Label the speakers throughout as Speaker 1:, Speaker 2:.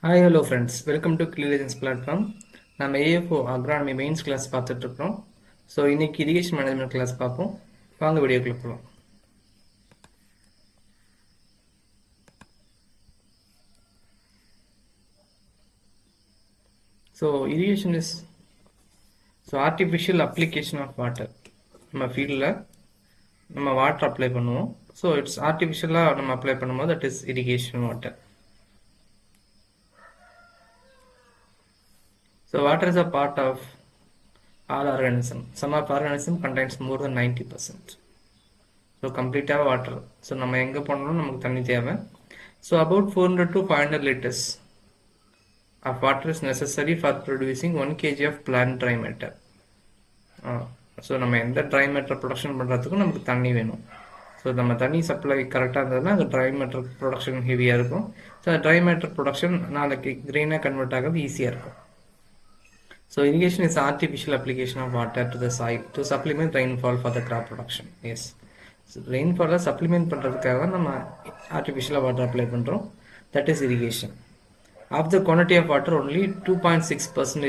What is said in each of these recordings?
Speaker 1: Hi, hello friends. Welcome to Killi platform. நம்ம AFO Agronomy Mains class பார்த்துட்டு இருக்கோம். So இன்னைக்கு Irrigation Management class பார்ப்போம். வாங்க வீடியோக்குள்ள போகலாம். So irrigation is artificial application of water. நம்ம ஃபீல்டில் நம்ம வாட்டர் அப்ளை பண்ணுவோம். ஸோ இட்ஸ் ஆர்டிஃபிஷியலாக நம்ம அப்ளை பண்ணும்போது that is irrigation water. So water is a part of all organisms. Some of organisms contains more than 90%. So completely water. So நம்ம எங்க போனாலும் நமக்கு தண்ணி தேவை. So about 400 to 500 liters of water is necessary for producing 1 kg of plant dry matter. So நம்ம எந்த try matter production பண்ணுறதுக்கும் நமக்கு தண்ணி வேணும். ஸோ நம்ம தண்ணி சப்ளை கரெக்டாக இருந்ததுன்னா அந்த ட்ரை மேட்டர் ப்ரொடக்ஷன் ஹெவியாக இருக்கும். ஸோ ட்ரை மேட்டர் ப்ரொடக்ஷன் நாளைக்கு கிரெயினாக கன்வெர்ட் ஆகிறது ஈஸியாக இருக்கும். So irrigation is artificial application of water to the soil to supplement rainfall for the crop production. Yes. So rainfall supplement பண்றதுக்காக நம்ம artificial water apply பண்றோம். That is irrigation. Of the quantity of water only 2.6%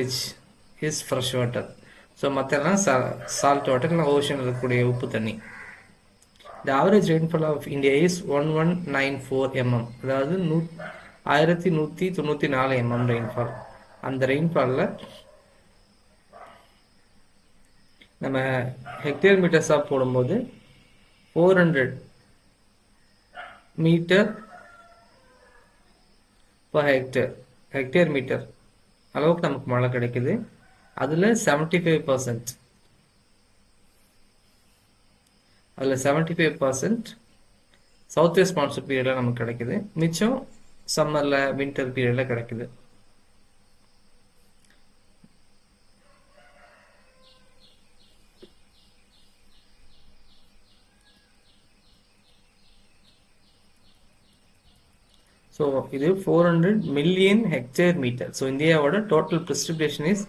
Speaker 1: is fresh water. So மத்தெல்லாம் salt water இல்ல ocean இருக்கக்கூடிய உப்பு தண்ணி. The average rainfall of India is 1194 mm. அதாவது 1194 mm rainfall. அந்த rainfallல நம்ம ஹெக்டேர் மீட்டர்ஸாக போடும்போது 400 மீட்டர் பர் ஹெக்டேர் மீட்டர் அளவுக்கு நமக்கு மழை கிடைக்குது. அதில் 75% சவுத் வெஸ்ட் மான்சூன் பீரியடில் நமக்கு கிடைக்குது. மிச்சம் சம்மரில் வின்டர் பீரியடில் கிடைக்குது. ஸோ இது 400 மில்லியன் ஹெக்டேர் மீட்டர். ஸோ இந்தியாவோட total precipitation is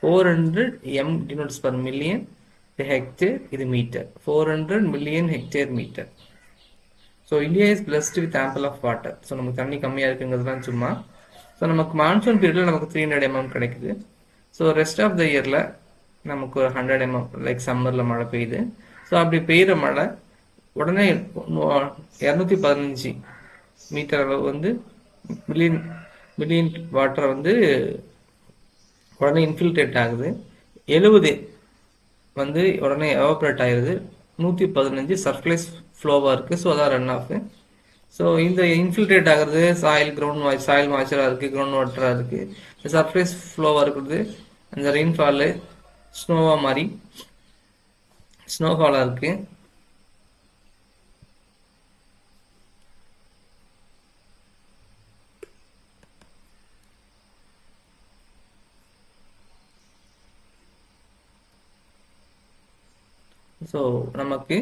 Speaker 1: 400 m denotes per million. Hectare இது metre. 400 million hectare metre. So India is blessed with ample of water. So நமக்கு தண்ணி கம்மியாக இருக்குங்கிறதுலாம் சும்மா. ஸோ நமக்கு மான்சூன் பீரியடில் நமக்கு 300 mm கிடைக்குது. ஸோ ரெஸ்ட் ஆஃப் த இயரில் நமக்கு ஒரு 100 mm லைக் சம்மரில் மழை பெய்யுது. ஸோ அப்படி பெய்கிற மழை உடனே 215 மீட்டர் அளவு வந்து மில்லியன் வாட்டர் வந்து உடனே இன்ஃபில்ட்ரேட் ஆகுது. 70 வந்து உடனே எவாபரேட் ஆகிடுது. 115 சர்ஃபேஸ் ஃப்ளோவாக இருக்குது. ஸோ அதான் ரன் ஆஃப். ஸோ இந்த இன்ஃபில்ட்ரேட் ஆகிறது சாயில் மாய்ச்சராக இருக்குது, கிரவுண்ட் வாட்டராக இருக்குது. இந்த சர்ஃபேஸ் ஃப்ளோவாக இருக்கிறது அந்த ரெயின்ஃபாலு ஸ்னோவாக மாறி ஸ்னோஃபாலாக இருக்குது. ஸோ நமக்கு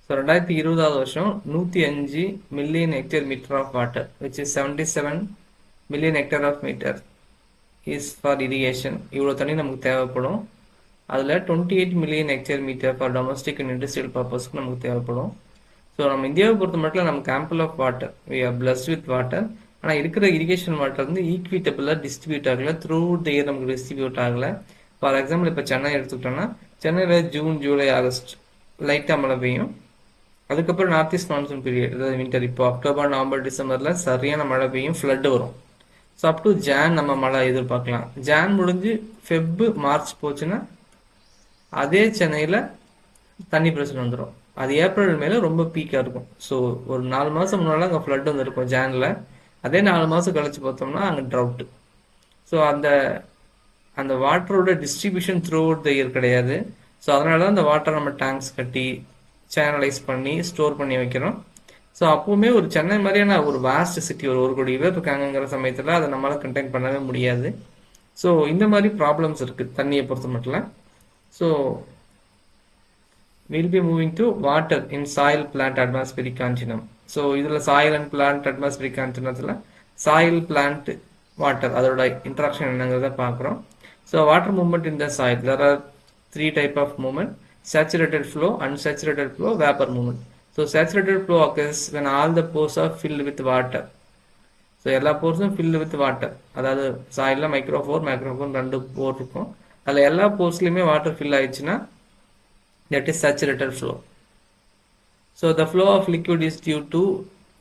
Speaker 1: 2020 வருஷம் 105 million hectare metre of water which is 77 million hectare of metre is for irrigation. இவ்வளோ தண்ணி நமக்கு தேவைப்படும். அதில் 28 million hectare metre for domestic and industrial பர்பஸ்க்கு நமக்கு தேவைப்படும். ஸோ நம்ம இந்தியாவை பொறுத்த மட்டும் நமக்கு ample of water, we are blessed with water. ஆனால் இருக்கிற இரிகேஷன் வாட்டர் வந்து ஈக்விட்டபிளாக டிஸ்ட்ரிபியூட் ஆகலை. த்ரூ த இயர் நமக்கு டிஸ்ட்ரிபியூட் ஆகலை. ஃபார் எக்ஸாம்பிள் இப்போ சென்னை எடுத்துக்கிட்டோம்னா சென்னையில் ஜூன், ஜூலை, ஆகஸ்ட் லைட்டாக மழை பெய்யும். அதுக்கப்புறம் நார்த் ஈஸ்ட் மான்சூன் பீரியட், அதாவது வின்டர், இப்போ அக்டோபர், நவம்பர், டிசம்பரில் சரியான மழை பெய்யும், ஃப்ளட்டு வரும். ஸோ அப் டு ஜான் நம்ம மழை எதிர்பார்க்கலாம். ஜான் முடிஞ்சு ஃபெப், மார்ச் போச்சுன்னா அதே சென்னையில் தண்ணி பிரச்சனை வந்துடும். அது ஏப்ரல் மேலே ரொம்ப பீக்காக இருக்கும். ஸோ ஒரு 4 மாதம் முன்னால் அங்கே ஃப்ளட் வந்துருக்கும் ஜானில். அதே 4 மாதம் கழிச்சு பார்த்தோம்னா அங்கே ட்ரவுட்டு. ஸோ அந்த வாட்டரோட distribution through the year கிடையாது. ஸோ அதனால தான் அந்த வாட்டர் நம்ம டேங்க்ஸ் கட்டி சேனலைஸ் பண்ணி ஸ்டோர் பண்ணி வைக்கிறோம். ஸோ அப்போவுமே ஒரு சென்னை மாதிரியான ஒரு வாஸ்ட் சிட்டி, ஒரு 1 கோடி பேர் இருக்காங்கிற சமயத்தில் அதை நம்மளால் கண்டெயின் பண்ணவே முடியாது. ஸோ இந்த மாதிரி ப்ராப்ளம்ஸ் இருக்குது தண்ணியை பொறுத்த மட்டும். So will be moving to water in soil plant atmospheric continuum. So இதில் சாயில் அண்ட் பிளான்ட் அட்மாஸ்பியரிக் கான்டினத்தில் சாயில் பிளான்ட் வாட்டர் அதோட இன்ட்ராக்ஷன் என்னங்கிறத பார்க்குறோம். So water movement in the soil, there are 3 type of movement: saturated flow, unsaturated flow, vapor movement. So saturated flow occurs when all the pores are filled with water. So எல்லா போர்ஸும் filled with water. அதாவது சாயிலில் மைக்ரோஃபோர் மேக்ரோஃபோர் 2 போர் இருக்கும். அதில் எல்லா போர்ஸ்லையுமே water fill ஆயிடுச்சுன்னா that is saturated flow. So the flow of liquid is due to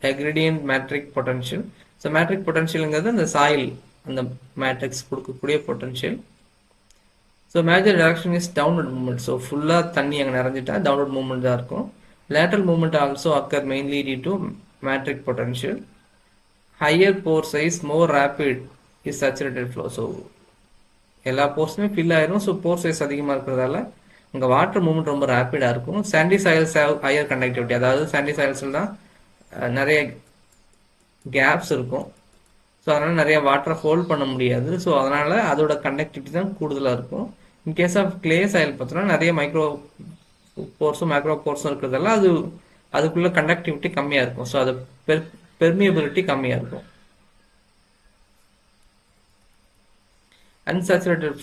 Speaker 1: a gradient matrix potential. So matric பொட்டன்ஷியலுங்கிறது அந்த soil அந்த மேட்ரிக்ஸ் கொடுக்கக்கூடிய potential. So major direction is downward movement. So ஃபுல்லாக தண்ணி அங்கே நிறைஞ்சிட்டா டவுன்வர்ட் மூவ்மெண்ட் தான் இருக்கும். Lateral movement also occur mainly due to matric potential. Higher pore size more rapid is saturated flow. So எல்லா போர்ஸுமே ஃபில் ஆயிரும். ஸோ போர் சைஸ் அதிகமாக இருக்கிறதால இங்கே வாட்டர் மூவ்மெண்ட் ரொம்ப ரேப்பிடாக இருக்கும். Sandy soils have higher conductivity. அதாவது சாண்டி சாயில்ஸில் தான் நிறைய கேப்ஸ் இருக்கும். ஸோ அதனால் நிறைய வாட்டரை ஹோல்ட் பண்ண முடியாது. ஸோ அதனால் அதோட கண்டக்டிவிட்டி தான் கூடுதலாக இருக்கும். இன்கேஸ் ஆஃப் கிளே சாயில் பார்த்தோன்னா நிறைய மைக்ரோ போர்ஸும் மேக்ரோ போர்ஸும் இருக்கிறதால அதுக்குள்ள கண்டக்டிவிட்டி கம்மியாக இருக்கும். ஸோ அது பெர்மியபிலிட்டி கம்மியாக இருக்கும். unsaturated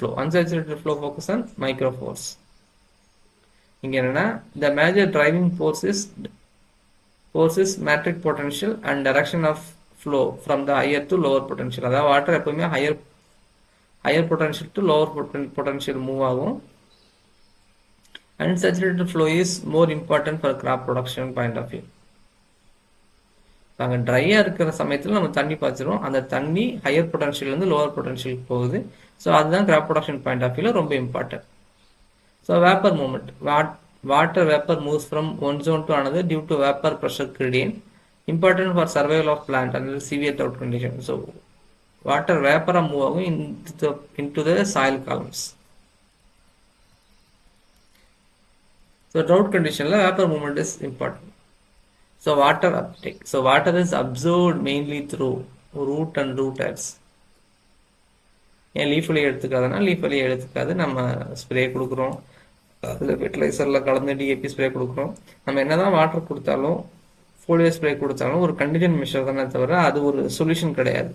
Speaker 1: flow focus on micropores. இங்க என்னன்னா the major driving force is metric potential and direction of flow from the higher to lower potential. அதாவது வாட்டர் எப்பவுமே higher potential to lower potential move ஆகும். unsaturated flow is more important for crop production point of view. அங்கே ட்ரையாக இருக்கிற சமயத்தில் நம்ம தண்ணி பாய்ச்சிரும். அந்த தண்ணி ஹையர் பொட்டன்ஷியல்லேருந்து லோவர் பொட்டன்ஷியலுக்கு போகுது. ஸோ அதுதான் கிராப் ப்ரொடக்ஷன் பாயிண்ட் ஆஃப் வியூவில் ரொம்ப important. So vapour movement. Water vapour moves from one zone to another due to vapour pressure gradient. Important for survival of plant and severe drought condition. So water வேப்பராக move ஆகும் into the soil columns. So drought கண்டிஷனில் vapour movement is important. So water uptake. So water is absorbed mainly through root and root hairs. ஏன் leaf வழியை எடுத்துக்காதுன்னா leaf வழியை எடுத்துக்காது. நம்ம spray கொடுக்குறோம், அதில் ஃபெர்டிலைசரில் கலந்து டிஏபி ஸ்ப்ரே கொடுக்குறோம். நம்ம என்னதான் வாட்டர் கொடுத்தாலும் ஃபோலியோ ஸ்ப்ரே கொடுத்தாலும் ஒரு கண்டிஷன் மெஷர் தானே தவிர அது ஒரு சொல்யூஷன் கிடையாது.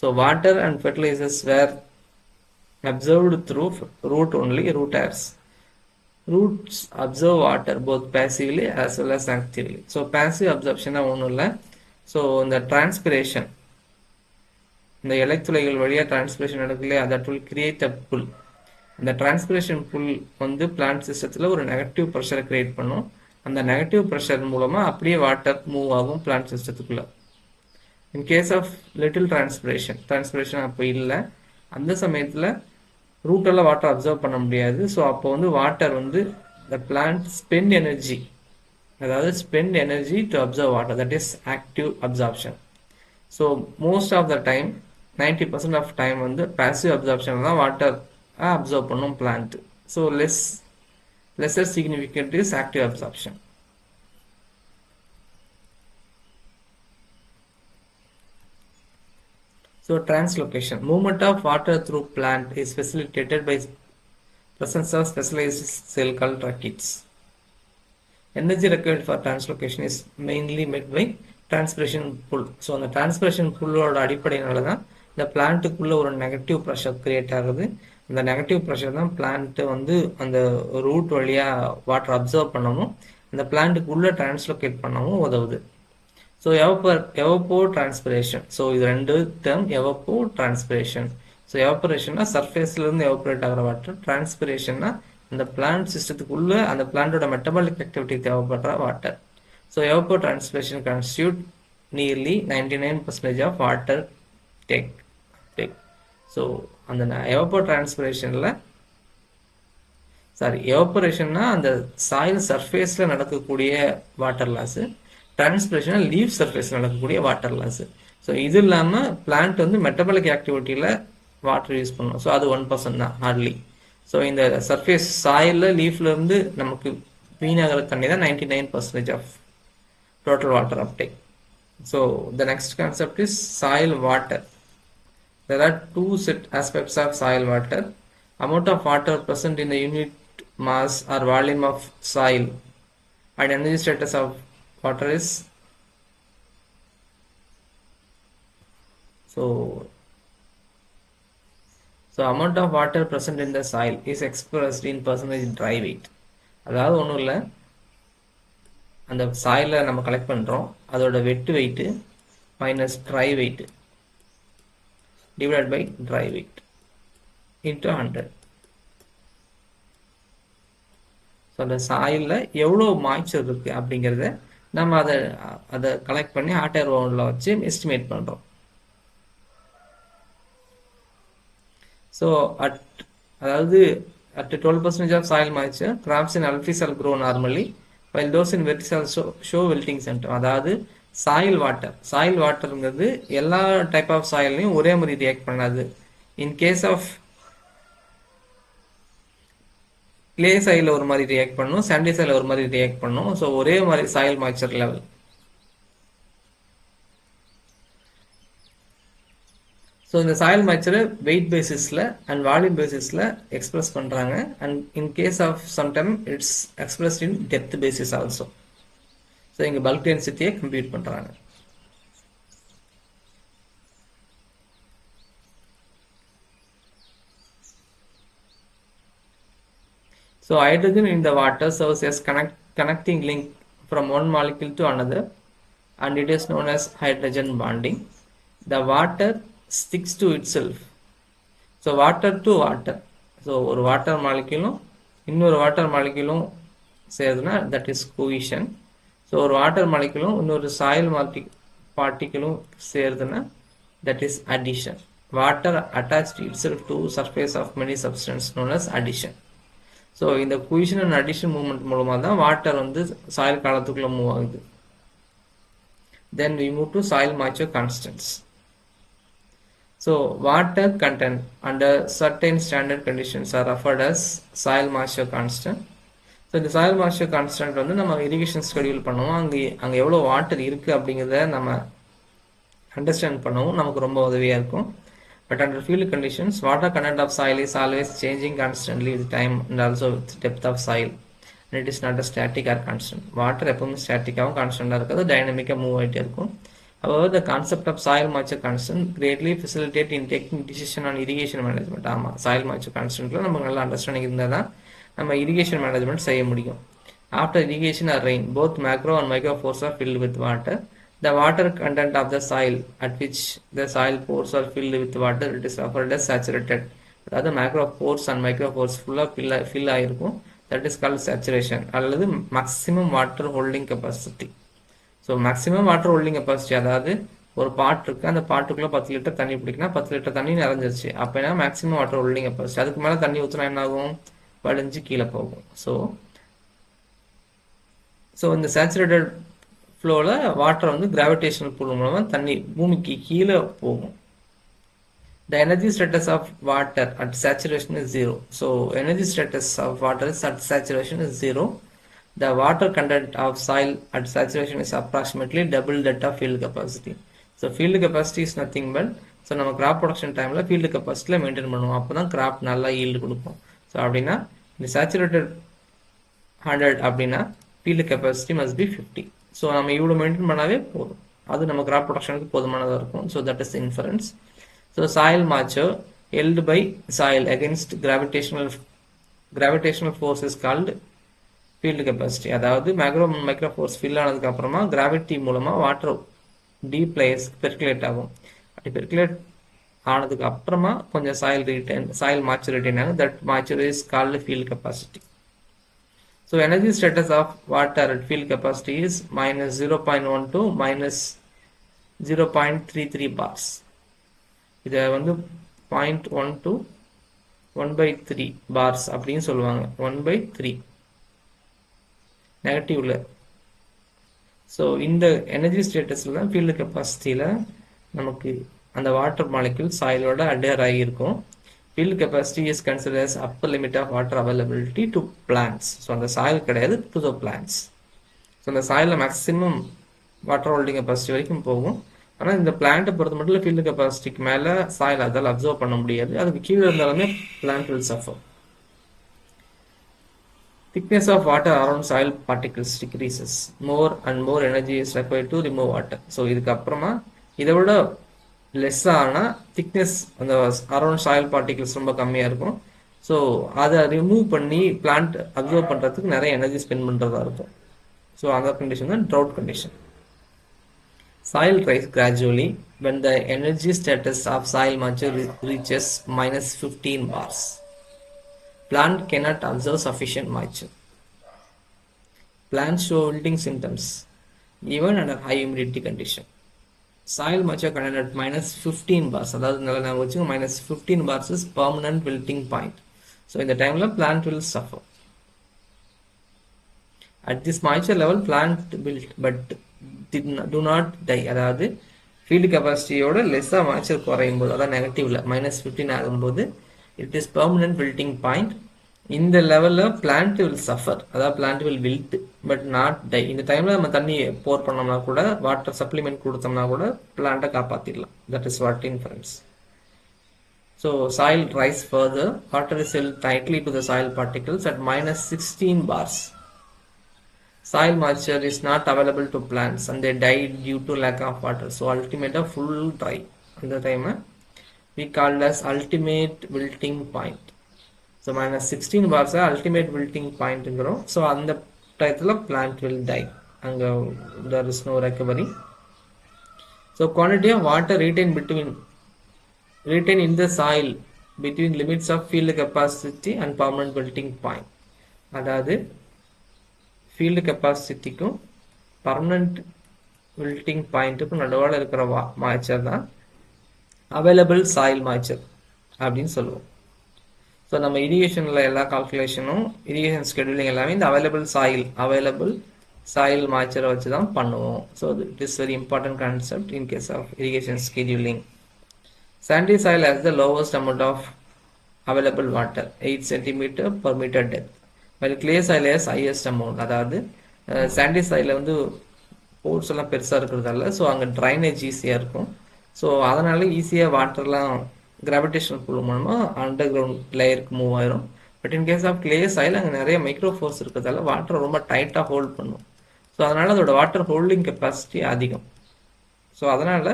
Speaker 1: So water and fertilisers were absorbed through root only, root hairs. Roots absorb water both passively as well as actively. So passive absorption ஒன்றும் இல்லை. ஸோ இந்த டிரான்ஸ்பிரேஷன், இந்த இலைத்துளைகள் வழியாக டிரான்ஸ்பிரேஷன் நடக்கலையே, that will create a pull. இந்த transpiration புல் வந்து plant சிஸ்டத்தில் ஒரு நெகட்டிவ் ப்ரெஷரை கிரியேட் பண்ணும். அந்த நெகட்டிவ் ப்ரெஷர் மூலமாக அப்படியே வாட்டர் மூவ் ஆகும் பிளான்ட் சிஸ்டத்துக்குள்ள. In case of little transpiration அப்போ இல்லை. அந்த சமயத்தில் ரூட்டெல்லாம் வாட்டர் அப்சர்வ் பண்ண முடியாது. ஸோ அப்போ வந்து வாட்டர் வந்து the plant spend energy to absorb water, that is active absorption. So most of the time 90% of time வந்து பாசிவ் அப்சார்ப்ஷன் தான் வாட்டர் அப்சர்வ் பண்ணும் plant. So lesser significant is active absorption. So translocation. Movement of water through plant is facilitated by presence of specialized cell called tracheids. Energy required for translocation is mainly met by transpiration pull. So அந்த transpiration pull-ஓட அடிப்படையினால தான் இந்த பிளான்ட்டுக்குள்ள ஒரு negative pressure create ஆகுது. அந்த negative pressure தான் plant வந்து அந்த root வழியாக வாட்டர் அப்சர்வ் பண்ணவும் அந்த பிளான்ட்டுக்குள்ளே டிரான்ஸ்லோகேட் பண்ணவும் உதவுது. So evapotranspiration. ஸோ இது ரெண்டு டேர்ம், evapotranspiration. ஸோ எவாபரேஷன்னா சர்ஃபேஸ்லேருந்து எவாபரேட் ஆகிற வாட்டர், டிரான்ஸ்பிரேஷன்னா அந்த பிளான்ட் சிஸ்டத்துக்குள்ள அந்த பிளான்ட்டோட மெட்டபாலிக் ஆக்டிவிட்டி தேவைப்படுற water. So evapotranspiration constitute nearly 99% of water take. So அந்த எவாபரேஷன்னா அந்த சாயில் சர்ஃபேஸில் நடக்கக்கூடிய water loss, transpiration leaf surface நடக்கக்கூடிய வாட்டர் லாஸ். ஸோ இது இல்லாமல் பிளான்ட் வந்து மெட்டபாலிக் ஆக்டிவிட்டியில் வாட்டர் யூஸ் பண்ணும். ஸோ அது 1% தான் ஹார்ட்லி. ஸோ இந்த சர்ஃபேஸ் சாயிலில் லீஃப்லேருந்து நமக்கு வீணாகிற தண்ணி தான் 99% of total water uptake. So the next concept is soil water. There are two set aspects of soil water. Amount of water present in the unit mass or volume of soil and energy status of water is so amount of water present in the soil is expressed in percentage dry weight. அதாவது ஒன்றும் இல்லை, அந்த சாயிலை நம்ம collect பண்ணுறோம், அதோட வெட்டு weight minus try wait. divided by dry weight into 100. So அந்த சாயிலில் எவ்வளோ மாய்ச்சர் இருக்குது அப்படிங்கிறத நம்ம அதை கலெக்ட் பண்ணி ஹாட் ஏர் ஓவனில் வச்சு எஸ்டிமேட் பண்ணுறோம். ஸோ அதாவது at 12% of soil moisture, crops in alfree soil grow normally, while those in wet soil show wilting symptom. அதாவது சாயில் வாட்டருங்கிறது எல்லா டைப் ஆஃப் சாயிலையும் ஒரே மாதிரி ரியாக்ட் பண்ணாது. In case of clay soil ஒரு மாதிரி ரியாக்ட் பண்ணும், சாண்டி சாயில் ஒரு மாதிரி ரியாக்ட் பண்ணும். ஸோ ஒரே மாதிரி சாயில் மாய்ச்சர் லெவல். ஸோ இந்த சாயில் மாய்ச்சரை வெயிட் பேசிஸில் அண்ட் வால்யூம் பேசிஸில் எக்ஸ்பிரஸ் பண்ணுறாங்க. And in case of sometime it's expressed in depth basis also. So இங்கே பல்க் டென்சிட்டியை கம்ப்யூட் பண்ணுறாங்க. So hydrogen in the water serves as connecting link from one molecule to another, and it is known as hydrogen bonding. The water sticks to itself. So water to water. So ஒரு water molecule இன்னொரு water molecule சேருதுன்னா that is cohesion. So ஒரு water molecule இன்னொரு soil particle சேருதுன்னா that is addition. Water attached itself to surface of many substances known as addition. So இந்த cohesion and addition movement மூலமாக தான் water வந்து soil காலத்துக்குள்ளே move ஆகுது. தென் we move to soil moisture constants. So water content under certain standard conditions are referred as soil moisture constant. So இந்த soil moisture constant வந்து நம்ம irrigation schedule பண்ணுவோம். அங்கே எவ்வளோ வாட்டர் இருக்குது அப்படிங்கிறத நம்ம அண்டர்ஸ்டாண்ட் பண்ணவும் நமக்கு ரொம்ப உதவியாக இருக்கும். But under field conditions, water content of soil is always changing constantly with time and also with depth of soil. And it is not a static or constant. Water எப்பவுமே ஸ்டாட்டிக்காகவும் கான்ஸ்டண்டாக இருக்காது, டைனமிக்காக மூவ் ஆகிட்டே இருக்கும். However, the concept of soil moisture constant greatly facilitate in taking decision on irrigation management. ஆமாம், soil moisture constantல நமக்கு நல்ல understanding இருந்தால் தான் நம்ம irrigation management செய்ய முடியும். After irrigation or rain, both macro and micro pores are filled with water. The water content of the soil at which the soil pores are filled with water, it is referred as saturated. அதாவது macro pores and micro pores ஃபுல்லாக fill ஆகிருக்கும். That is called saturation அல்லது maximum water holding capacity. So maximum water holding capacity அதாவது ஒரு பாட் இருக்குது, அந்த பாட்டுக்குள்ளே 10 litre தண்ணி பிடிக்குன்னா 10 லிட்டர் தண்ணி நிறைஞ்சிருச்சு. அப்போ என்ன மேக்ஸிமம் வாட்டர் ஹோல்டிங் கெப்பாசிட்டி. அதுக்கு மேலே தண்ணி ஊற்றினா என்ன ஆகும்? வடிஞ்சு கீழே போகும். ஸோ இந்த சேச்சுரேட்டட் ஃப்ளோவில் வாட்டர் வந்து கிராவிடேஷனல் புல் மூலமாக தண்ணி பூமிக்கு கீழே போகும். The energy status of water at saturation is 0. So energy status of water is at saturation is 0. The water content of soil at saturation is approximately double that of field capacity. So field capacity is nothing but so நம்ம graph production டைமில் field கெப்பாசிட்டியில் maintain பண்ணுவோம். அப்போ தான் graph நல்லா yield கொடுக்கும். So அப்படின்னா இந்த saturated 100 அப்படின்னா field capacity must be 50. So நம்ம இவ்வளோ மெயின்டைன் பண்ணாவே போதும், அது நம்ம கிராப் ப்ரொடக்ஷனுக்கு போதுமானதாக இருக்கும். So that is inference. So soil moisture held by soil against gravitational force is called field capacity. அதாவது மைக்ரோ ஃபோர்ஸ் ஃபில் ஆனதுக்கு அப்புறமா கிராவிட்டி மூலமாக வாட்டர் டீப் லேயர்ஸ் பெர்குலேட் ஆகும். அப்படி பெர்குலேட் ஆனதுக்கு அப்புறமா கொஞ்சம் சாயில் மாய்ச்சர் ரிட்டைன் ஆகும். That moisture is called field capacity. So energy status of water at field capacity is minus 0.1 to minus 0.33 bars. இதை வந்து 0.1 to 1/3 bars அப்படின்னு சொல்லுவாங்க. 1/3 நெகட்டிவ்ல. ஸோ இந்த எனர்ஜி ஸ்டேட்டஸில் தான் ஃபீல்டு கெப்பாசிட்டியில் நமக்கு அந்த வாட்டர் மாலிக்யூல் சாயிலோட அடேர் ஆகியிருக்கும். Field capacity is considered as upper limit of water availability to plants. So அந்த சாயில் கிடையாது, to the plants. ஸோ அந்த சாயிலில் மேக்ஸிமம் வாட்டர் ஹோல்டிங் கெப்பாசிட்டி வரைக்கும் போகும். ஆனால் இந்த பிளான்ட்டை பொறுத்த மட்டும் ஃபீல்டு கெப்பாசிட்டிக்கு மேலே சாயில் அதால் அப்சர்வ் பண்ண முடியாது. அதுக்கு கீழே இருந்தாலுமே plant will suffer. Thickness of water around soil particles decreases. More and more energy is required to remove water. So இதுக்கப்புறமா இதை விட லெஸ்ஸான திக்னஸ் அந்த அரௌண்ட் சாயில் பார்ட்டிகிள்ஸ் ரொம்ப கம்மியாக இருக்கும். ஸோ அதை ரிமூவ் பண்ணி பிளான்ட் அப்சர்வ் பண்ணுறதுக்கு நிறைய எனர்ஜி ஸ்பெண்ட் பண்ணுறதா இருக்கும். ஸோ அந்த கண்டிஷன் தான் trout condition. Soil rice gradually when the energy status of soil moisture reaches minus 15 bars. Plant cannot absorb sufficient moisture. Plants show wilting symptoms even under high humidity condition. Soil moisture content at minus 15 bars, அதாவது minus 15 bars is permanent wilting point. So in the time plant will suffer. At this moisture level, plant will but do not die. அதாவது field capacity ஓட லெஸ்ஸா moisture குறையும் போது, அதாவது நெகட்டிவ்ல minus 15 ஆகும்போது it is permanent wilting point. இந்த லெவல்ல plant will suffer, அதாவது plant will wilt but not die. இந்த டைம்ல நம்ம தண்ணி போர் பண்ணோம்னா கூட, வாட்டர் சப்ளிமெண்ட் கொடுத்தோம்னா கூட பிளான்ட்டை காப்பாத்திடலாம். That is what inference. So soil rise further, water is held tightly to the soil particles at minus 16 bars. Soil moisture is not available to plants and they die due to lack of water. So ultimate full dry. At the time we called as ultimate wilting point. So minus 16 bars are ultimate wilting point. So on the title of plant will die and there is no recovery. So quantity of water retained in the soil between limits of field capacity and permanent wilting point. அதாவது field capacity க்கும் permanent wilting point க்கும் நடுவுல இருக்கிற moisture தான் available soil moisture அப்படின்னு சொல்லுவோம். So நம்ம இரிகேஷனில் எல்லா கால்குலேஷனும், இரிகேஷன் ஸ்கெடியூலிங் எல்லாமே இந்த அவைலபிள் சாயில் மாய்ச்சரை வச்சு தான் பண்ணுவோம். So it is very important concept in case of irrigation scheduling. Sandy soil has the lowest amount of available water, 8 cm per meter depth, while clay soil has highest amount. அதாவது Chandy soil வந்து force எல்லாம் பெருசாக இருக்கிறதால so அங்கே drainage ஈஸியாக இருக்கும். So அதனால ஈஸியாக வாட்டர்லாம் கிராவிடேஷனல் புல் மூலமாக அண்டர் கிரவுண்ட் லேயருக்கு மூவ் ஆயிரும். But in case of clay soil அங்கே நிறைய மைக்ரோ ஃபோர்ஸ் இருக்கிறதால வாட்டர் ரொம்ப டைட்டாக ஹோல்ட் பண்ணும். ஸோ அதனால அதோட வாட்டர் ஹோல்டிங் கெப்பாசிட்டி அதிகம். ஸோ அதனால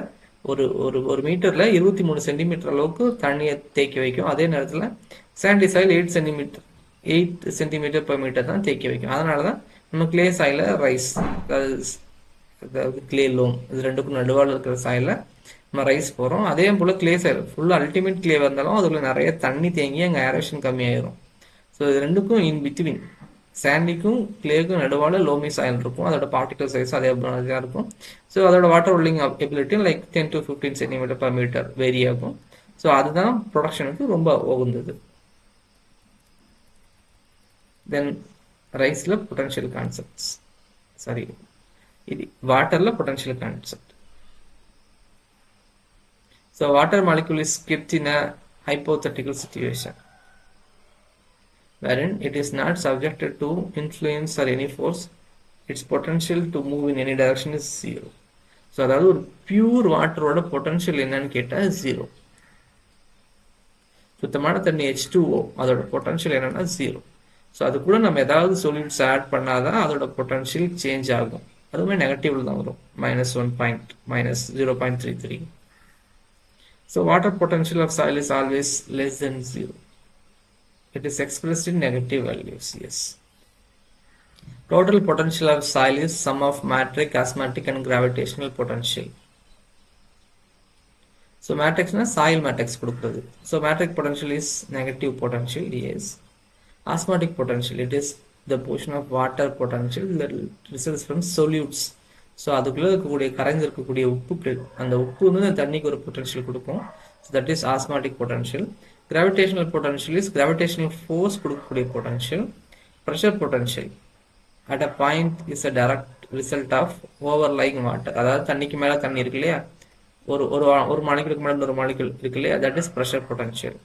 Speaker 1: ஒரு ஒரு ஒரு மீட்டரில் 23 சென்டிமீட்டர் அளவுக்கு தண்ணியை தேக்கி வைக்கும். அதே நேரத்தில் sandy soil 8 centimetre per metre தான் தேக்கி வைக்கும். அதனால தான் நம்ம கிளே சாயில ரைஸ், அதாவது கிளே லோம், இது ரெண்டுக்கும் நடுவால் இருக்கிற சாயில நம்ம ரைஸ் போகிறோம். அதே போல் கிளே சாயில் ஃபுல்லாக அல்டிமேட் கிளே வந்தாலும் அதில் நிறைய தண்ணி தேங்கி அங்கே ஏரேஷன் கம்மியாயிரும். ஸோ இது ரெண்டுக்கும் இன் பிட்வீன் சாண்டிக்கும் கிளேக்கும் நடுவால் லோமி சாயில் இருக்கும். அதோட பார்ட்டிகல் சைஸ் அதே தான் இருக்கும். ஸோ அதோட வாட்டர் ஹோல்டிங் எபிலிட்டியும் like 10 to 15 centimetre per metre vary ஆகும். ஸோ அதுதான் ப்ரொடக்ஷனுக்கு ரொம்ப உகந்தது. தென் ரைஸில் பொட்டன்ஷியல் கான்செப்ட்ஸ், சாரி இது வாட்டரில் potential concept. So water molecule is kept in a hypothetical situation wherein it is not subjected to influence or any force. Its potential to move in any direction is zero. So அதாவது ஒரு pure வாட்டரோட potential என்னன்னு கேட்டால் zero. சுத்தமான தண்ணி H2O அதோட potential என்னன்னா zero. So அது கூட நம்ம ஏதாவது சொல்யூட்ஸ் ஆட் பண்ணாதான் அதோட பொட்டன்ஷியல் சேஞ்ச் ஆகும். அதுவுமே நெகட்டிவ்ல தான் வரும், -0.33. So water potential of soil is always less than zero. It is expressed in negative values. Yes. Total potential of soil is sum of matrix, osmotic and gravitational potential. So matrix na soil matrix கொடுக்கிறது. So matrix potential is negative potential. Yes. Osmotic potential, it is the portion of water potential that results from solutes. So அதுக்குள்ளே இருக்கக்கூடிய கரைஞ்சிருக்கக்கூடிய உப்புக்கள், அந்த உப்பு வந்து தண்ணிக்கு ஒரு potential கொடுக்கும். So that is osmotic potential. Gravitational potential is gravitational force கொடுக்கக்கூடிய potential. Pressure potential at a point is a direct result of overlying water. அதாவது தண்ணிக்கு மேலே தண்ணி இருக்கு இல்லையா, ஒரு மாலிகுலுக்கு மேலே ஒரு மாலிகுல் இருக்கு இல்லையா, that is pressure potential.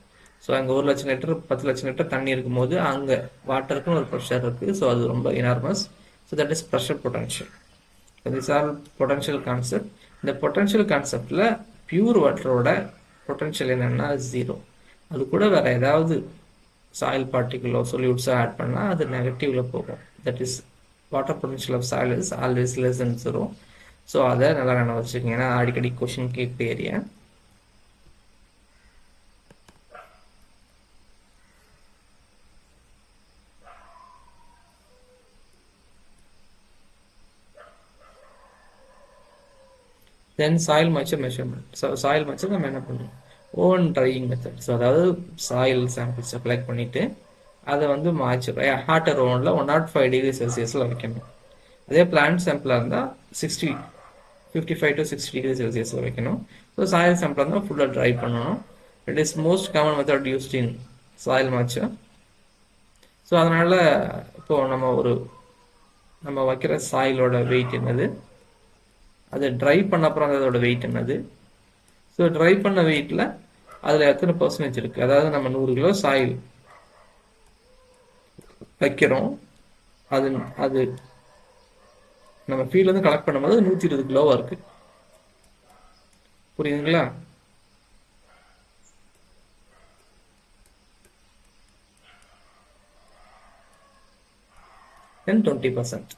Speaker 1: So அங்கே 1 லட்சம் லிட்டர் 10 லட்சம் லிட்டர் தண்ணி இருக்கும்போது அங்கே வாட்டருக்குன்னு ஒரு ப்ரெஷர் இருக்குது. ஸோ அது ரொம்ப enormous. So that is pressure potential. These are potential concept. இந்த potential conceptல பியூர் வாட்டரோட பொட்டன்ஷியல் என்னன்னா ஜீரோ. அது கூட வேற ஏதாவது சாயில் பார்ட்டிகுலோ சொல்யூட்ஸோ ஆட் பண்ணால் அது நெகட்டிவ்ல போகும். That is water potential of soil is always less than zero. So அதை நல்லா நான் வச்சுக்கோங்க, ஏன்னா அடிக்கடி கொஷின் கேட்க area. Then soil moisture measurement. So soil moisture நம்ம என்ன பண்ணுவோம், ஓவன் ட்ரையிங் மெத்தட். ஸோ அதாவது சாயில் சாம்பிள்ஸை கலெக்ட் பண்ணிவிட்டு அதை வந்து மாய்ச்சர் ஹாட்டர் ஓவனில் 105 டிகிரி செல்சியஸில் வைக்கணும். அதே பிளான்ட் சாம்பிளாக இருந்தால் 55 to 60 டிகிரி செல்சியஸில் வைக்கணும். ஸோ சாயில் சாம்பிளாக இருந்தால் ஃபுல்லாக ட்ரை பண்ணணும். It is most common method used in soil moisture. So அதனால் இப்போது நம்ம வைக்கிற சாயிலோட வெயிட் என்னது, அது ட்ரை பண்ண அப்புறம் அதோட வெயிட் என்னது. ஸோ ட்ரை பண்ண வெயிட்டில் அதில் எத்தனை பர்சன்டேஜ் இருக்குது, அதாவது நம்ம 100 கிலோ சாயில் வைக்கிறோம், அது நம்ம ஃபீல்ட்லேருந்து கலெக்ட் பண்ணும்போது 120 கிலோவாக இருக்குது. புரியுதுங்களா? தென் 20%,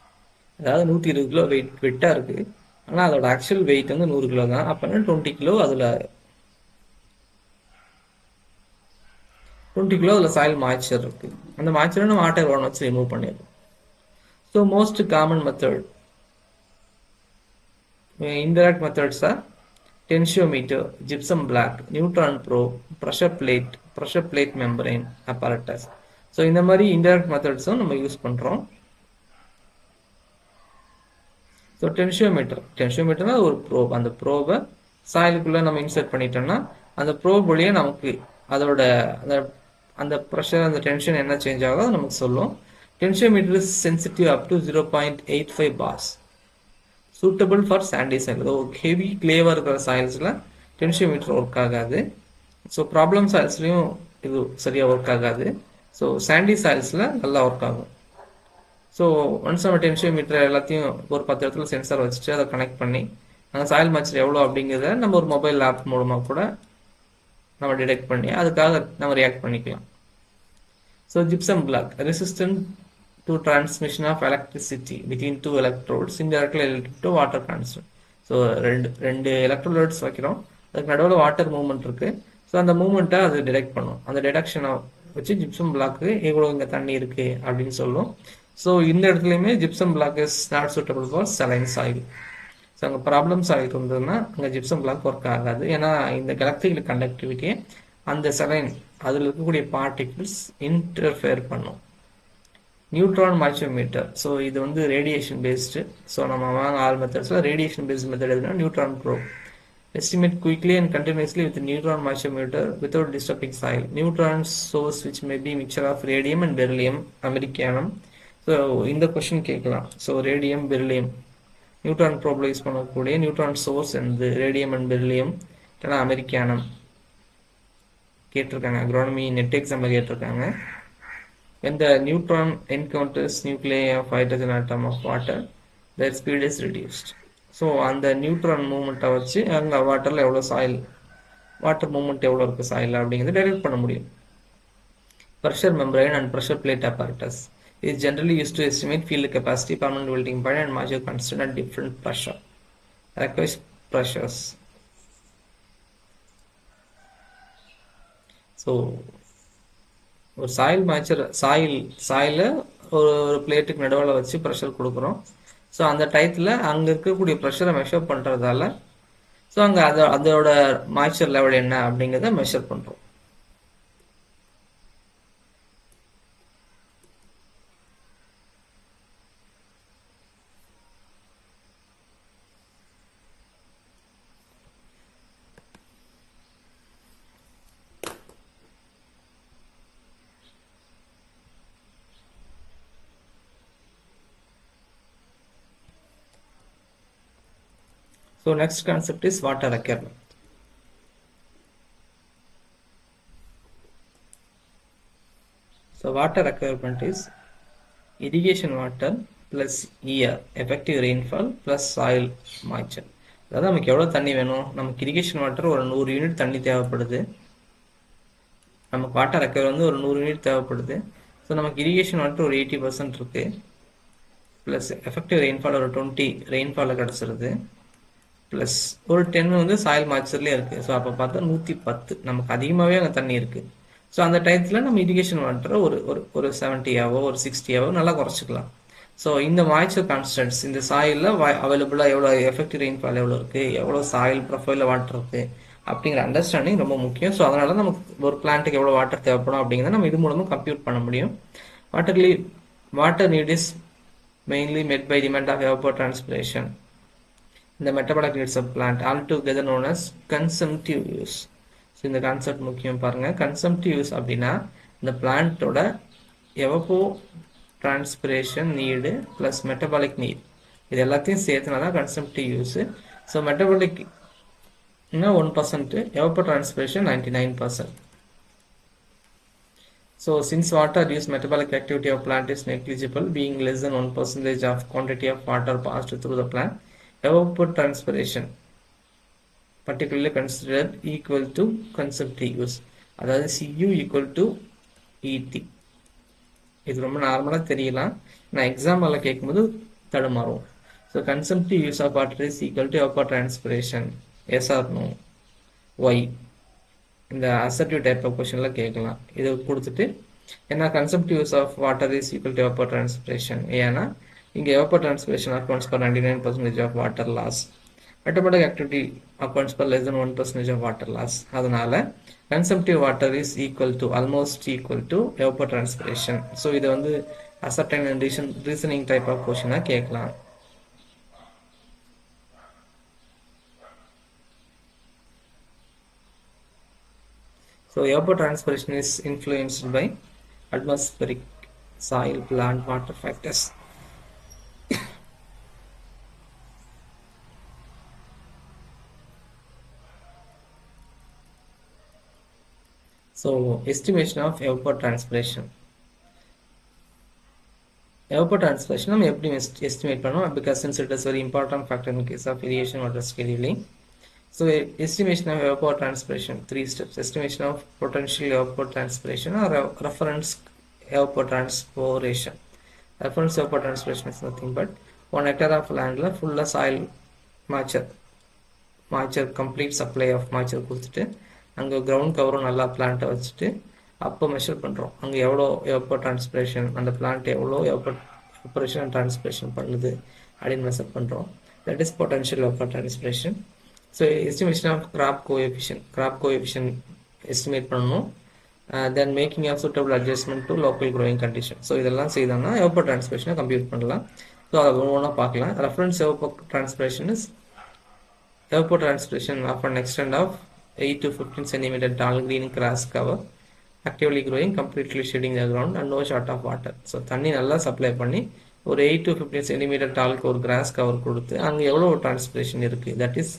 Speaker 1: அதாவது 120 கிலோ வெயிட்டாக இருக்குது, ஆனால் அதோட ஆக்சுவல் வெயிட் வந்து 100 கிலோ தான். அப்போனா 20 கிலோ அதில் 20 கிலோ அதில் சாயில் மாய்ச்சர் இருக்குது. அந்த மாய்ச்சரை நம்ம வாட்டர் ஓவன் வச்சு ரிமூவ் பண்ணிடுறோம். So most common method indirect methods are tensiometer, gypsum black, neutron probe, pressure plate membrane apparatus. So இந்த மாதிரி indirect methodsம் நம்ம யூஸ் பண்ணுறோம். ஸோ டென்ஷியோமீட்டர்னா ஒரு ப்ரோப். அந்த ப்ரோபை சாயிலுக்குள்ளே நம்ம இன்சர்ட் பண்ணிட்டோம்னா அந்த ப்ரோப் வழியே நமக்கு அதோட அந்த ப்ரெஷர், அந்த டென்ஷன் என்ன சேஞ்ச் ஆகுதோ நமக்கு சொல்லும். Tensiometer is sensitive up to 0.85 bars. Suitable for sandy soil. Heavy கிளேவாக இருக்கிற சாயில்ஸில் டென்ஷியோமீட்டர் ஒர்க் ஆகாது. ஸோ ப்ராப்ளம் சாயில்ஸ்லையும் இது சரியாக ஒர்க் ஆகாது. ஸோ சாண்டி சாயில்ஸில் நல்லா ஒர்க் ஆகும். ஸோ ஒன்ஸ் நம்ம டென்ஷியோமீட்டர் எல்லாத்தையும் ஒரு 10 இடத்துல சென்சார் வச்சுட்டு அதை கனெக்ட் பண்ணி அந்த சாயில் மாய்ச்சர் எவ்வளோ அப்படிங்கிறத நம்ம ஒரு மொபைல் ஆப் மூலமாக கூட நம்ம டிடெக்ட் பண்ணி அதுக்காக நம்ம ரியாக்ட் பண்ணிக்கலாம். So gypsum block resistant to transmission of electricity between two electrodes indirectly related to water constant. So ரெண்டு எலக்ட்ரோலைட்ஸ் வைக்கிறோம், அதுக்கு நடுவில் வாட்டர் மூவ்மெண்ட் இருக்கு. ஸோ அந்த மூவ்மெண்ட்டை அது டிடெக்ட் பண்ணும். அந்த டிடெக்ஷனை வச்சு ஜிப்சம் பிளாக்கு எவ்வளோ இங்கே தண்ணி இருக்கு அப்படின்னு சொல்லும். ஸோ இந்த இடத்துலையுமே gypsum block is not suitable for saline soil. So அங்கே ப்ராப்ளம் சாயில் இருந்ததுன்னா அங்கே ஜிப்சம் பிளாக் ஒர்க் ஆகாது. ஏன்னா இந்த எலக்ட்ரிக்கல் கண்டக்டிவிட்டியை அந்த saline அதில் இருக்கக்கூடிய பார்ட்டிகிள்ஸ் இன்டர்ஃபியர் பண்ணும். Neutron moisture meter. ஸோ இது வந்து ரேடியேஷன் பேஸ்டு. ஸோ நம்ம வாங்க ஆல் மெத்தட்ஸில் ரேடியேஷன் பேஸ்ட் மெத்தட் எதுனா neutron probe. Estimate quickly and continuously with neutron moisture meter without disturbing soil. Neutron source which may be mixture of radium and beryllium americium. So இந்த question கேட்கலாம். So radium beryllium neutron ப்ரோப்ல use பண்ணக்கூடிய neutron source வந்து radium and beryllium இல்லைனா americium கேட்டிருக்காங்க. Agronomy net example கேட்டிருக்காங்க. When the neutron encounters nuclei of hydrogen atom of water, their speed is reduced. So அந்த neutron மூவ்மெண்ட்டை வச்சு அங்கே வாட்டரில் எவ்வளோ சாயில், வாட்டர் மூவ்மெண்ட் எவ்வளோ இருக்குது சாயில் அப்படிங்கிறது டைரக்ட் பண்ண முடியும். Pressure membrane and pressure plate apparatus is generally used to estimate field capacity, permanent melting point and measure constant at different pressure. Requires pressures. So ஒரு சாயில் மாய்ச்சர் சாயில ஒரு பிளேட்டுக்கு நடுவில் வச்சு ப்ரெஷர் கொடுக்குறோம். ஸோ அந்த டயத்தில் அங்கே இருக்கக்கூடிய ப்ரெஷரை மெஷர் பண்ணுறதால ஸோ அங்கே அதோட மாய்ச்சர் லெவல் என்ன அப்படிங்கிறத மெஷர் பண்ணுறோம். So next concept is water requirement. So water requirement is irrigation water plus year effective rainfall plus soil moisture. அதாவது நமக்கு எவ்வளோ தண்ணி வேணும், நமக்கு இரிகேஷன் வாட்டர் ஒரு 100 யூனிட் தண்ணி தேவைப்படுது, நமக்கு வாட்டர் ரெக்கவர் வந்து ஒரு 100 யூனிட் தேவைப்படுது. ஸோ நமக்கு இரிகேஷன் வாட்டர் ஒரு 80% இருக்கு, ப்ளஸ் எஃபெக்டிவ் ரெயின்ஃபால் ஒரு 20 ரெயின்ஃபாலில் கிடச்சிருது, ப்ளஸ் ஒரு 10 வந்து சாயில் மாய்ச்சர்லேயே இருக்குது. ஸோ அப்போ பார்த்தா 110 நமக்கு அதிகமாகவே அங்கே தண்ணி இருக்குது. ஸோ அந்த டயத்தில் நம்ம இரிகேஷன் வாட்டரை ஒரு 70 ஆவோ ஒரு 60 ஆவோ நல்லா குறைச்சிக்கலாம். ஸோ இந்த மாய்ச்சர் கான்ஸ்டன்ட்ஸ் இந்த சாயிலில் அவைலபிளாக எவ்வளோ எஃபெக்டிவ் ரெயின்ஃபால் எவ்வளோ இருக்குது, எவ்வளோ சாயில் ப்ரொஃபைலில் வாட்டர் இருக்குது அப்படிங்கிற அண்டர்ஸ்டாண்டிங் ரொம்ப முக்கியம். ஸோ அதனால நமக்கு ஒரு பிளான்ட்டுக்கு எவ்வளோ வாட்டர் தேவைப்படும் அப்படிங்கிறத நம்ம இது மூலமாக கம்ப்யூட் பண்ண முடியும். Water need is mainly met by demand of evapotranspiration in the metabolic needs of plant, altogether known as consumptive use. So இந்த கான்செப்ட் முக்கியம் பாருங்க. கன்சம்ப்டிவ் யூஸ் அப்படின்னா இந்த பிளான்ட்டோட evapotranspiration need plus metabolic need இது எல்லாத்தையும் சேர்த்துனா தான் கன்சம்ப்டிவ் யூஸ். ஸோ மெட்டபாலிக்னா 1%, evapotranspiration 99%. So since water use metabolic activity of plant is negligible, being less than 1% of quantity of water passed through the plant, evapotranspiration particularly considered equal to consumptive use. அதாவது Cu equal to Et. இது ரொம்ப நார்மலாக தெரியலாம், நான் எக்ஸாம்பிளில் கேட்கும்போது தடுமாறும். So consumptive use of water is equal to evapotranspiration. Yes or no, why, இந்த அசர்டிவ் டைப் ஆஃப் கொஸ்டினில் கேட்கலாம். இதை கொடுத்துட்டு ஏன்னா consumptive use of water is equal to evapotranspiration, ஏன்னா இங்கே evapotranspiration accounts for 99% of water loss, metabolic activity accounts for less than 1% of water loss. அதனால consumptive water is equal to almost equal to evapotranspiration. So இதை வந்து ascertain and reasoning type of கொஸ்டினாக கேட்கலாம். So evapotranspiration is influenced by atmospheric, soil, plant, water factors. So estimation of evapotranspiration. Evapotranspiration நம்ம எப்படி estimate பண்ணுவோம், because since it is very important factor in case of irrigation water scheduling. So estimation of evapotranspiration, 3 steps. Estimation of potential evapotranspiration or reference evapotranspiration. Reference evapotranspiration is nothing but 1 hectare of land full soil moisture complete supply of moisture கொடுத்துட்டு அங்கே ground கவரும் நல்லா பிளான்ட்டை வச்சுட்டு அப்போ measure பண்ணுறோம் அங்கே எவ்வளோ evapotranspiration அந்த பிளான்ட் எவ்வளோ evaporation and transpiration பண்ணுது அப்படின்னு மெஷர் பண்ணுறோம். That is potential evapotranspiration. So estimation of crop coefficient estimate பண்ணணும். Then making of suitable adjustment to local growing condition. So இதெல்லாம் செய்தோம்னா evapotranspiration கம்ப்யூட் பண்ணலாம். ஸோ அதை ஒவ்வொன்றா பார்க்கலாம். Reference evapotranspiration of an extent of 8 to 15 centimeter tall green grass cover, actively growing, completely shading the ground and no short of water. So தண்ணி நல்லா supply பண்ணி ஒரு 8 to 15 சென்டிமீட்டர் டாலுக்கு ஒரு கிராஸ் கவர் கொடுத்து அங்கே எவ்வளோ டிரான்ஸ்பிரேஷன் இருக்குது, that is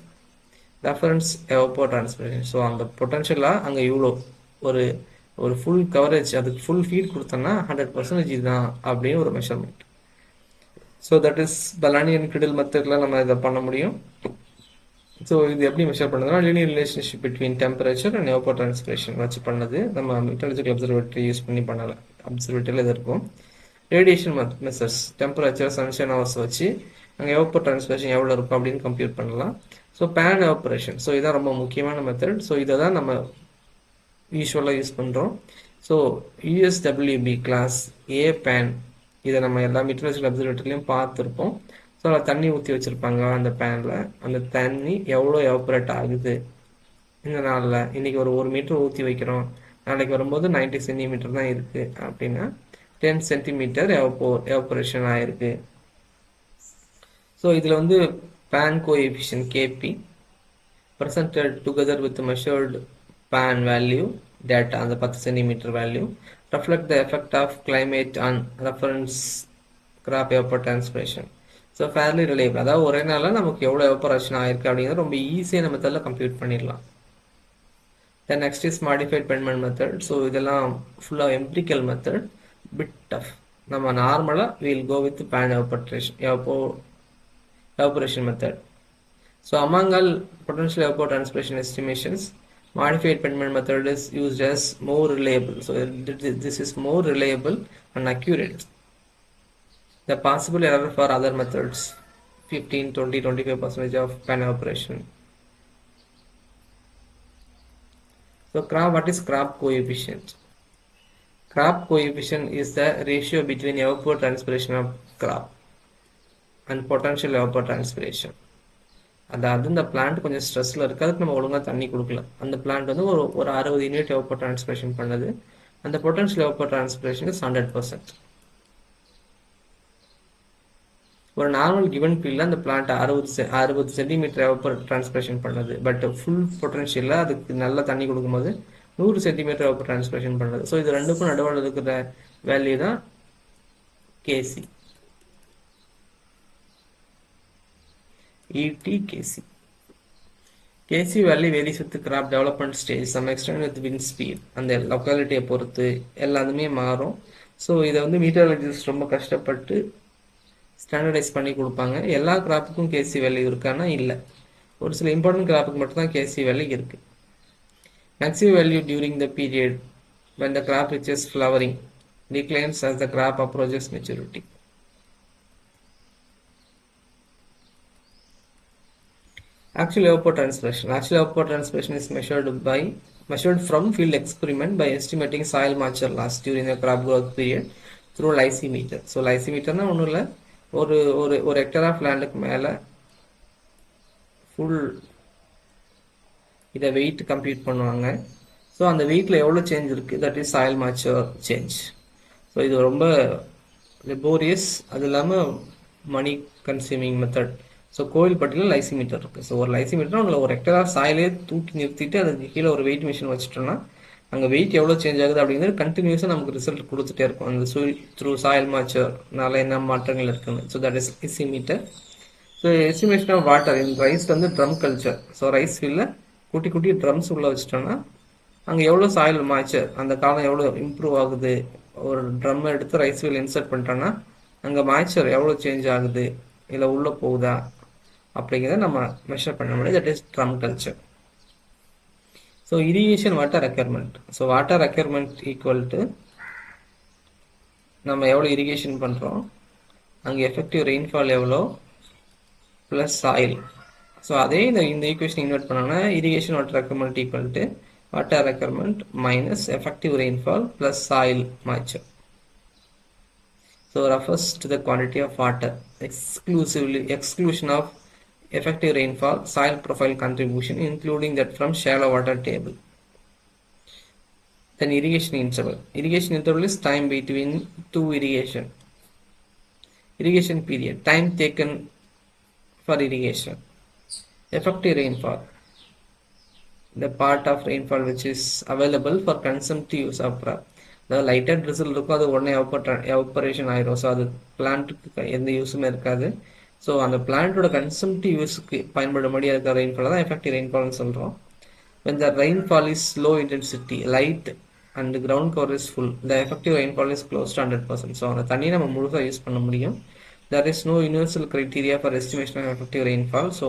Speaker 1: reference evapotranspiration. So அந்த பொட்டன்ஷியலாக அங்கே இவ்வளோ ஒரு ஃபுல் கவரேஜ் அதுக்கு ஃபுல் ஃபீட் கொடுத்தோன்னா 100% இதுதான் அப்படின்னு ஒரு measurement. So that is Blaney and Criddle மெத்தடில் நம்ம இதை பண்ண முடியும். ஸோ இது எப்படி மெஷர் பண்ணுறதுனா linear relationship between temperature and evapotranspiration வச்சு பண்ணது. நம்ம மெட்டலர்ஜிக்கல் அப்சர்வேட்டரி யூஸ் பண்ணி பண்ணலை, அப்சர்வேட்டரியில் இது இருக்கும். Radiation methods, temperature, sunshine hours வச்சு அங்கே evapotranspiration எவ்வளோ இருக்கும் அப்படின்னு கம்ப்யூட் பண்ணலாம். ஸோ பேன் எவாபரேஷன், ஸோ இதுதான் ரொம்ப முக்கியமான மெத்தட். ஸோ இதை தான் நம்ம யூஸ்வலாக யூஸ் பண்ணுறோம். ஸோ USWB கிளாஸ் ஏ பேன், இதை நம்ம எல்லா மெட்டலர்ஜிக்கல் அப்சர்வேட்டர்லையும் பார்த்துருப்போம். ஸோ அதில் தண்ணி ஊற்றி வச்சுருப்பாங்க. அந்த பேனில் அந்த தண்ணி எவ்வளோ எவாபரேட் ஆகுது இந்த நாளில், இன்றைக்கி ஒரு மீட்டர் ஊற்றி வைக்கிறோம், நாளைக்கு வரும்போது 90 சென்டிமீட்டர் தான் இருக்குது அப்படின்னா 10 சென்டிமீட்டர் எவாபரேஷன் ஆகிருக்கு. ஸோ இதில் வந்து pan coefficient Kp presented together with the measured pan value data அந்த 10 centimetre value reflect the effect of climate on reference crop evapotranspiration. So fairly reliable, அதாவது ஒரே நாளில் நமக்கு எவ்வளோ எவாபரேஷன் ஆயிருக்கு அப்படிங்கிறது ரொம்ப ஈஸியாக நம்ம மெத்தடில் கம்ப்யூட் பண்ணிடலாம். Then next is modified Penman method. So இதெல்லாம் ஃபுல்லாக எம்பிரிக்கல் மெத்தட், பிட் டஃப். நம்ம நார்மலாக will go with pan evaporation method. So among all potential evapotranspiration estimations, modified Penman method is used as more reliable. So this is more reliable and accurate. The possible error for other methods 15, 20, 25% of pan evaporation. So what is crop coefficient? Crop coefficient is the ratio between evapotranspiration of crop and potential evapotranspiration. அதாவது இந்த plant கொஞ்சம் ஸ்ட்ரெஸ்ல இருக்கு, அதுக்கு நம்ம ஒழுங்கா தண்ணி கொடுக்கல. அந்த பிளான்ட் வந்து ஒரு 60 யூனிட் evapotranspiration பண்ணுது. அந்த பொட்டன்ஷியல் evapotranspiration இஸ் 100%. ஒரு நார்மல் கிவன் ஃபீல்டில் அந்த பிளான்ட் 60 சென்டிமீட்டர் evapotranspiration பண்ணுது. பட் ஃபுல் பொட்டன்ஷியலில் அதுக்கு நல்லா தண்ணி கொடுக்கும்போது 100 சென்டிமீட்டர் evapotranspiration பண்ணுது. ஸோ இது ரெண்டுக்கும் நடுவில் இருக்கிற வேல்யூ தான் கேசி, ETKC. KC value varies with the crop development stage, some extent with wind speed, அந்த லொக்காலிட்டியை பொறுத்து எல்லாமே மாறும். ஸோ இதை வந்து மீட்டரலஜிஸ்ட் ரொம்ப கஷ்டப்பட்டு ஸ்டாண்டர்டைஸ் பண்ணி கொடுப்பாங்க. எல்லா கிராப்புக்கும் கேசி வேல்யூ இருக்கானா இல்லை, ஒரு சில இம்பார்ட்டன்ட் கிராப்புக்கு மட்டும் தான் கேசி வேல்யூ இருக்கு. Maximum value during the period when the crop reaches flowering declines as the crop approaches maturity. Actual evapotranspiration is measured from field experiment by estimating soil moisture loss during the crop growth period through lysimeter. So lysimeter na ஒண்ணும் இல்ல, ஒரு hectare of லேண்டுக்கு மேல full இதை wait compute பண்ணுவாங்க. So அந்த வெயிட்ல எவ்வளோ change இருக்கு, that is soil moisture change. So இது ரொம்ப லெபோரியஸ், அது இல்லாமல் மணி கன்சியூமிங் மெத்தட். ஸோ கோவில்பட்டியில் லைசிமீட்டர் இருக்குது. ஸோ ஒரு லைசிமீட்டர் உங்களை ஒரு ஹெக்டர் ஆஃப் சாயிலே தூக்கி நிறுத்திட்டு அதுக்கு கீழே ஒரு வெயிட் மிஷின் வச்சுட்டோம்னா அங்கே வெயிட் எவ்வளோ சேஞ்ச் ஆகுது அப்படிங்கிறது கண்டினியூஸாக நமக்கு ரிசல்ட் கொடுத்துட்டே இருக்கும். அந்த த்ரூ சாயில் மாய்ச்சர்னால என்ன மாற்றங்கள் இருக்குன்னு. So that is lysimeter. So estimation of water in rice வந்து ட்ரம் கல்ச்சர். ஸோ ரைஸ் ஃபீல்டில் குட்டி குட்டி ட்ரம்ஸ் உள்ளே வச்சிட்டோம்னா அங்கே எவ்வளோ சாயில் மாய்ச்சர், அந்த காலம் எவ்வளோ இம்ப்ரூவ் ஆகுது. ஒரு ட்ரம் எடுத்து ரைஸ் ஃபீல்ட் இன்சர்ட் பண்ணிட்டோன்னா அங்கே மாய்ச்சர் எவ்வளோ சேஞ்ச் ஆகுது, இல்லை உள்ளே போகுதா அப்படிங்கிறத நம்ம மெஷர் பண்ண முடியாது. That is drum culture. So irrigation water requirement. So water requirement equal to நம்ம எவ்வளோ இரிகேஷன் பண்ணுறோம், அங்கே எஃபெக்டிவ் ரெயின்ஃபால் எவ்வளோ ப்ளஸ் சாயில். ஸோ அதே இந்த ஈக்குவேஷன் இன்வெர்ட் பண்ணோம்னா irrigation water requirement equal to water requirement minus effective rainfall plus soil moisture. So refers to the quantity of water, exclusion of effective rainfall, soil profile contribution, including that from shallow water table. Then irrigation interval. Irrigation interval is time between two irrigation. Irrigation period, time taken for irrigation. Effective rainfall, the part of rainfall which is available for consumptive use of crop. அதாவது லைட்டாக drizzle இருக்கும், அது உடனே எவப்பரேஷன் ஆயிரும். So அது பிளான்ட்டுக்கு எந்த யூஸுமே இருக்காது. So அந்த பிளான்ட்டோட கன்சம்டிவ் யூஸுக்கு பயன்படும்படி இருக்கிற ரெயின்ஃபால் தான் எஃபெக்டிவ் ரெயின்ஃபால்னு சொல்கிறோம். when the rainfall is low intensity, light and ground cover is full, the effective rainfall is close to 100%. So அந்த தண்ணியை நம்ம முழுசாக யூஸ் பண்ண முடியும். there is no universal criteria for estimation of effective rainfall. So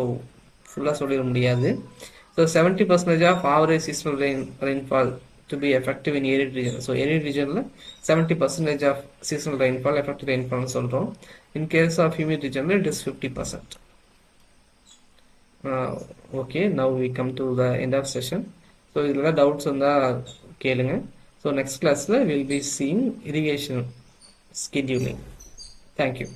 Speaker 1: ஃபுல்லாக சொல்லிட முடியாது. So 70% of average seasonal rainfall to be effective in arid region. So arid region la 70% of seasonal rainfall effective rainfall solrom. In case of humid region it is 50%. Okay, now we come to the end of session. So idhula doubts unda kelunga. So next class la we will be seeing irrigation scheduling. Thank you.